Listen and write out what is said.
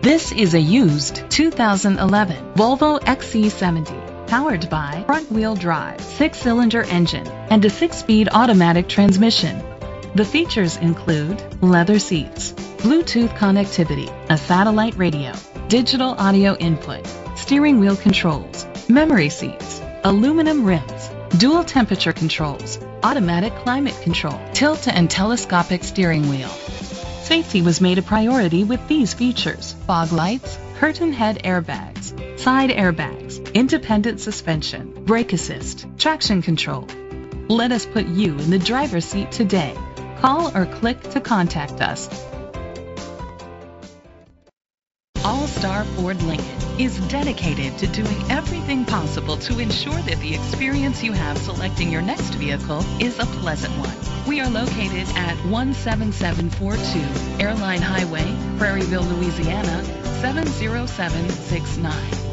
This is a used 2011 Volvo XC70, powered by front-wheel drive, 6-cylinder engine, and a 6-speed automatic transmission. The features include leather seats, Bluetooth connectivity, a satellite radio, digital audio input, steering wheel controls, memory seats, aluminum rims, dual temperature controls, automatic climate control, tilt and telescopic steering wheel. Safety was made a priority with these features: fog lights, curtain head airbags, side airbags, independent suspension, brake assist, traction control. Let us put you in the driver's seat today. Call or click to contact us. All-Star Ford Lincoln is dedicated to doing everything possible to ensure that the experience you have selecting your next vehicle is a pleasant one. We are located at 17742 Airline Highway, Prairieville, Louisiana, 70769.